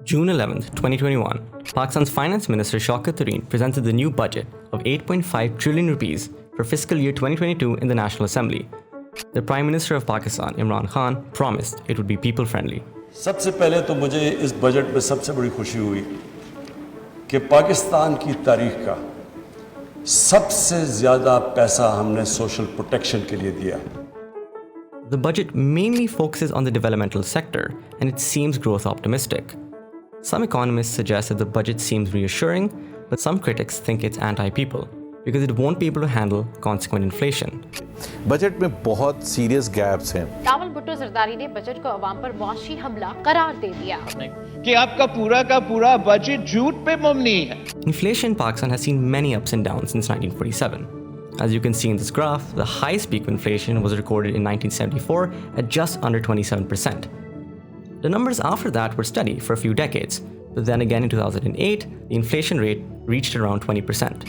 June 11, 2021, Pakistan's Finance Minister Shaukat Tareen presented the new budget of 8.5 trillion rupees for fiscal year 2022 in the National Assembly. The Prime Minister of Pakistan, Imran Khan, promised it would be people-friendly. सबसे पहले तो मुझे इस budget में सबसे बड़ी खुशी हुई कि पाकिस्तान की तारीख का सबसे ज़्यादा पैसा हमने सोशल प्रोटेक्शन के लिए दिया. The budget mainly focuses on the developmental sector, and it seems growth optimistic. Some economists suggest that the budget seems reassuring, but some critics think it's anti-people because it won't be able to handle consequent inflation. Budget में बहुत serious gaps हैं. रावल भुट्टो जरदारी ने budget को अवाम पर मुआशी हमला करार दे दिया कि आपका पूरा का पूरा बजट झूठ पे मबनी है. Inflation in Pakistan has seen many ups and downs since 1947. As you can see in this graph, the highest peak of inflation was recorded in 1974 at just under 27%. The numbers after that were steady for a few decades, but then again in 2008, the inflation rate reached around 20%.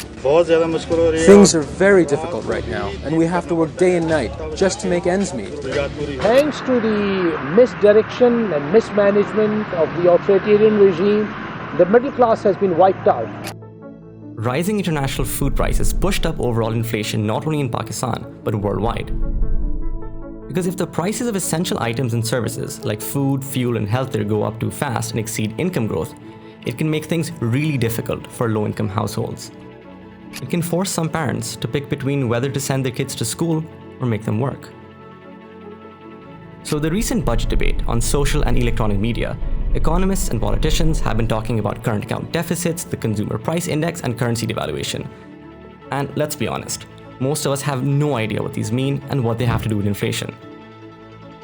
Things are very difficult right now, and we have to work day and night just to make ends meet. Thanks to the misdirection and mismanagement of the authoritarian regime, the middle class has been wiped out. Rising international food prices pushed up overall inflation not only in Pakistan, but worldwide. Because if the prices of essential items and services like food, fuel, and healthcare go up too fast and exceed income growth, it can make things really difficult for low-income households. It can force some parents to pick between whether to send their kids to school or make them work. So the recent budget debate on social and electronic media, economists and politicians have been talking about current account deficits, the consumer price index, and currency devaluation. And let's be honest, most of us have no idea what these mean and what they have to do with inflation.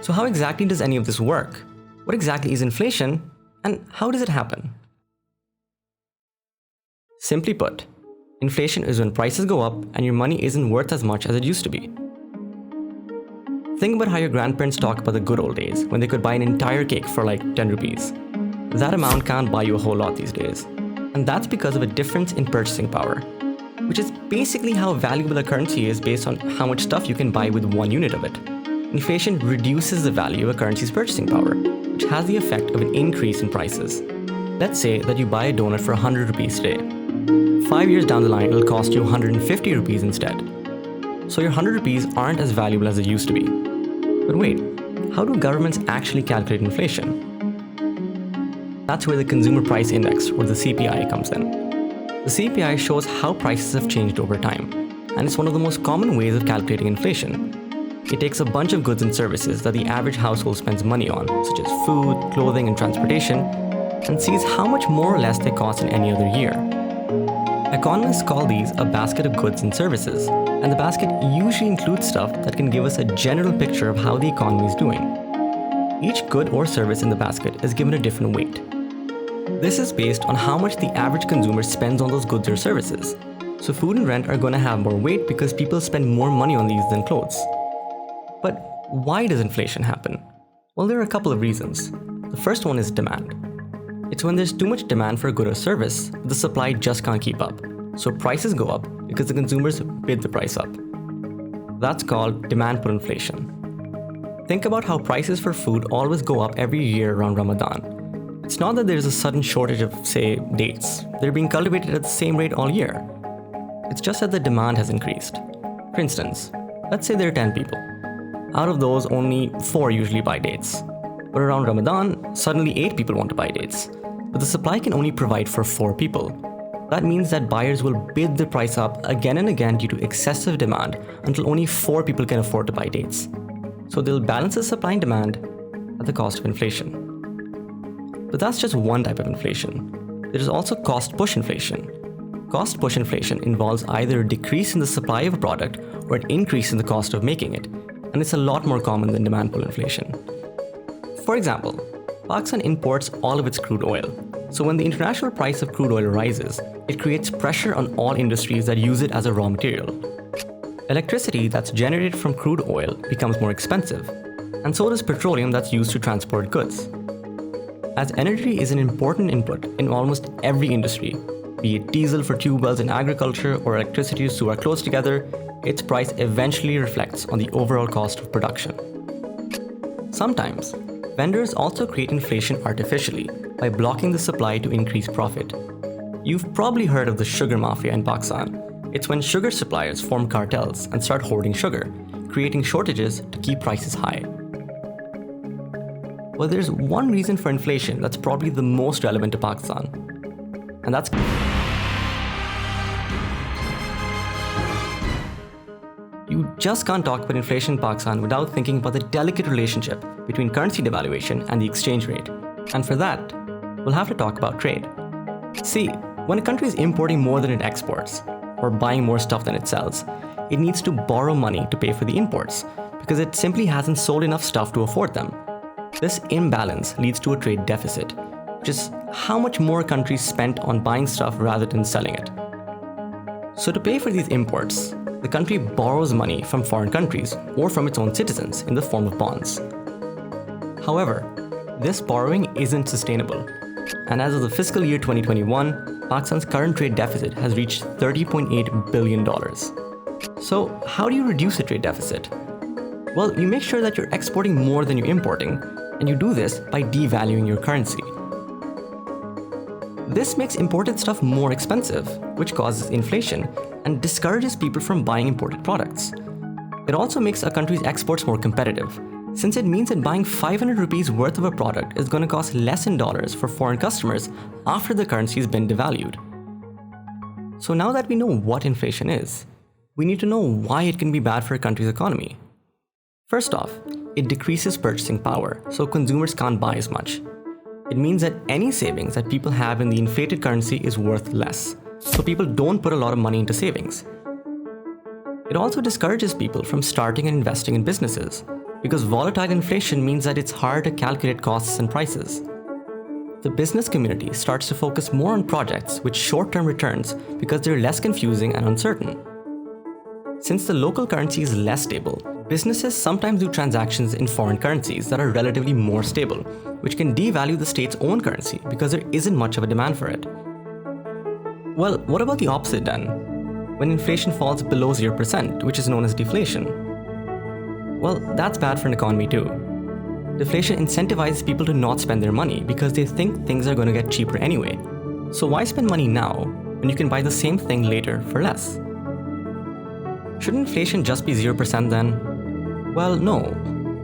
So how exactly does any of this work? What exactly is inflation, and how does it happen? Simply put, inflation is when prices go up and your money isn't worth as much as it used to be. Think about how your grandparents talk about the good old days when they could buy an entire cake for like 10 rupees. That amount can't buy you a whole lot these days. And that's because of a difference in purchasing power, which is basically how valuable a currency is based on how much stuff you can buy with 1 unit of it. Inflation reduces the value of a currency's purchasing power, which has the effect of an increase in prices. Let's say that you buy a donut for 100 rupees today. 5 years down the line, it'll cost you 150 rupees instead. So your 100 rupees aren't as valuable as they used to be. But wait, how do governments actually calculate inflation? That's where the Consumer Price Index, or the CPI, comes in. The CPI shows how prices have changed over time, and it's one of the most common ways of calculating inflation. It takes a bunch of goods and services that the average household spends money on, such as food, clothing, and transportation, and sees how much more or less they cost in any other year. Economists call these a basket of goods and services, and the basket usually includes stuff that can give us a general picture of how the economy is doing. Each good or service in the basket is given a different weight. This is based on how much the average consumer spends on those goods or services. So food and rent are going to have more weight because people spend more money on these than clothes. But why does inflation happen? Well, there are a couple of reasons. The first one is demand. It's when there's too much demand for a good or service, the supply just can't keep up. So prices go up because the consumers bid the price up. That's called demand pull inflation. Think about how prices for food always go up every year around Ramadan. It's not that there's a sudden shortage of, say, dates. They're being cultivated at the same rate all year. It's just that the demand has increased. For instance, let's say there are 10 people. Out of those, only 4 usually buy dates. But around Ramadan, suddenly 8 people want to buy dates. But the supply can only provide for 4 people. That means that buyers will bid the price up again and again due to excessive demand until only 4 people can afford to buy dates. So they'll balance the supply and demand at the cost of inflation. But that's just one type of inflation. There is also cost push inflation. Cost push inflation involves either a decrease in the supply of a product or an increase in the cost of making it, and it's a lot more common than demand pull inflation. For example, Pakistan imports all of its crude oil. So when the international price of crude oil rises, it creates pressure on all industries that use it as a raw material. Electricity that's generated from crude oil becomes more expensive, and so does petroleum that's used to transport goods. As energy is an important input in almost every industry, be it diesel for tube wells in agriculture or electricity to sew our clothes together, its price eventually reflects on the overall cost of production. Sometimes, Vendors also create inflation artificially by blocking the supply to increase profit. You've probably heard of the sugar mafia in Pakistan. It's when sugar suppliers form cartels and start hoarding sugar, creating shortages to keep prices high. Well, there's one reason for inflation that's probably the most relevant to Pakistan, and that's you just can't talk about inflation in Pakistan without thinking about the delicate relationship between currency devaluation and the exchange rate. And for that, we'll have to talk about trade. See, when a country is importing more than it exports, or buying more stuff than it sells, it needs to borrow money to pay for the imports, because it simply hasn't sold enough stuff to afford them. This imbalance leads to a trade deficit, which is how much more countries spent on buying stuff rather than selling it. So to pay for these imports, the country borrows money from foreign countries or from its own citizens in the form of bonds. However, this borrowing isn't sustainable, and as of the fiscal year 2021, Pakistan's current trade deficit has reached $30.8 billion. So how do you reduce a trade deficit? Well, you make sure that you're exporting more than you're importing, and you do this by devaluing your currency. This makes imported stuff more expensive, which causes inflation and discourages people from buying imported products. It also makes a country's exports more competitive, since it means that buying 500 rupees worth of a product is going to cost less in dollars for foreign customers after the currency has been devalued. So now that we know what inflation is, we need to know why it can be bad for a country's economy. First off, it decreases purchasing power, so consumers can't buy as much. It means that any savings that people have in the inflated currency is worth less, so people don't put a lot of money into savings. It also discourages people from starting and investing in businesses, because volatile inflation means that it's hard to calculate costs and prices. The business community starts to focus more on projects with short-term returns because they're less confusing and uncertain. Since the local currency is less stable, businesses sometimes do transactions in foreign currencies that are relatively more stable, which can devalue the state's own currency because there isn't much of a demand for it. Well, what about the opposite then? When inflation falls below 0%, which is known as deflation? Well, that's bad for an economy too. Deflation incentivizes people to not spend their money because they think things are going to get cheaper anyway. So why spend money now when you can buy the same thing later for less? Shouldn't inflation just be 0% then? Well, no.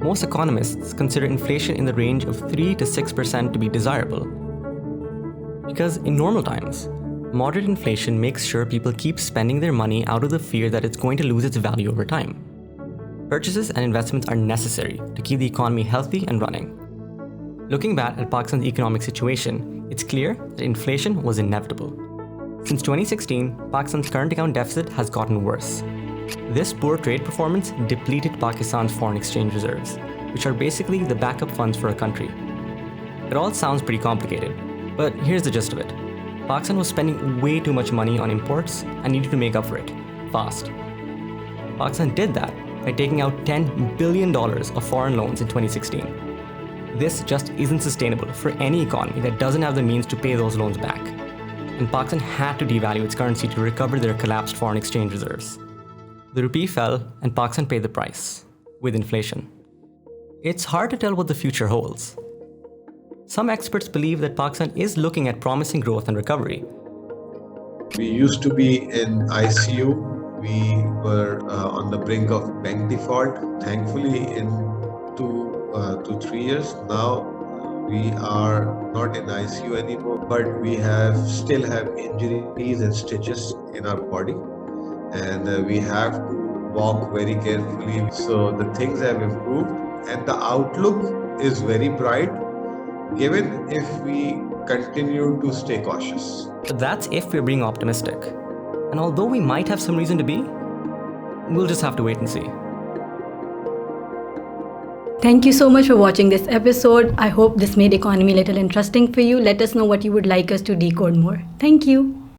Most economists consider inflation in the range of 3 to 6% to be desirable. Because in normal times, moderate inflation makes sure people keep spending their money out of the fear that it's going to lose its value over time. Purchases and investments are necessary to keep the economy healthy and running. Looking back at Pakistan's economic situation, it's clear that inflation was inevitable. Since 2016, Pakistan's current account deficit has gotten worse. This poor trade performance depleted Pakistan's foreign exchange reserves, which are basically the backup funds for a country. It all sounds pretty complicated, but here's the gist of it. Pakistan was spending way too much money on imports and needed to make up for it, fast. Pakistan did that by taking out $10 billion of foreign loans in 2016. This just isn't sustainable for any economy that doesn't have the means to pay those loans back. And Pakistan had to devalue its currency to recover their collapsed foreign exchange reserves. The rupee fell and Pakistan paid the price, with inflation. It's hard to tell what the future holds. Some experts believe that Pakistan is looking at promising growth and recovery. We used to be in ICU. We were on the brink of bank default. Thankfully, in 2 to 3 years now, we are not in ICU anymore, but we still have injuries and stitches in our body, and we have to walk very carefully. So the things have improved, and the outlook is very bright, given if we continue to stay cautious. But that's if we're being optimistic. And although we might have some reason to be, we'll just have to wait and see. Thank you so much for watching this episode. I hope this made economy a little interesting for you. Let us know what you would like us to decode more. Thank you.